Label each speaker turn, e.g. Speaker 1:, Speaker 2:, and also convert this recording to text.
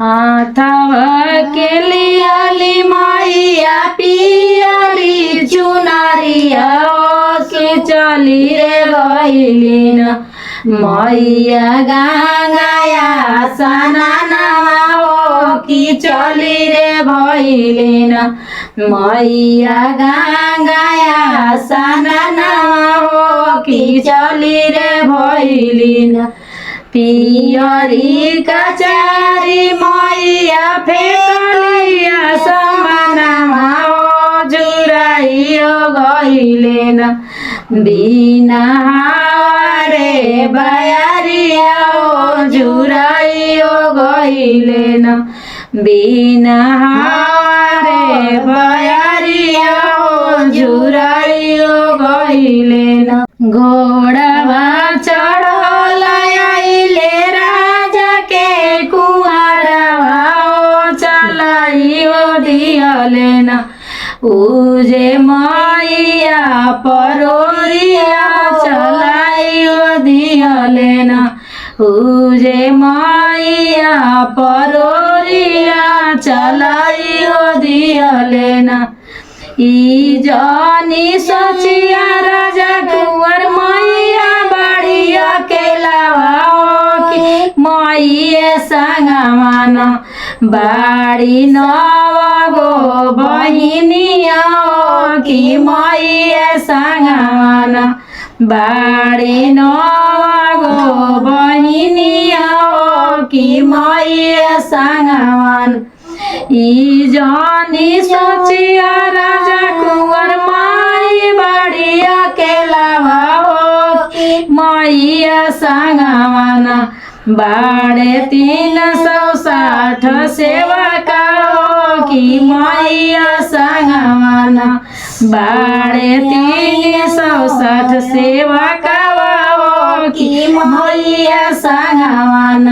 Speaker 1: हाथवा के लियाली मैया पियरी चुनरिया के चली रे गइलिन मैया गंगाया सनानावा की चली रे भइलिन मैया गंगाया सनानावा की चली रे भइलिन पियरी कचारी मैया फेकलिया समानामा जुराइयो गइलेन बिना रे बयारिया जुराइयो गइलेन बिना रे बयारिया जुराइयो गइलेन घोड़ावा चढ़ल आइले राजा के कुआरवा चलाइयो दियलेन उजे मैया परोरिया चलाइयो दियलेन उजे मैया परोरिया चलाइयो दियलेन ई जानी सोचिया राजा कुंवर मैया बाड़ी अकेलावा की मैया संगमान बाड़ी नवगो बहिनिया की मैया संगमान बाड़ी नवगो बहिनिया की मैया संगमान ई जानी सोचिया राजा कुंवर माई बाड़ी अकेलावा मैया संगमान बाड़े 360 सेवका की मैया संगमान बाड़े 360 सेवका की मैया संगमान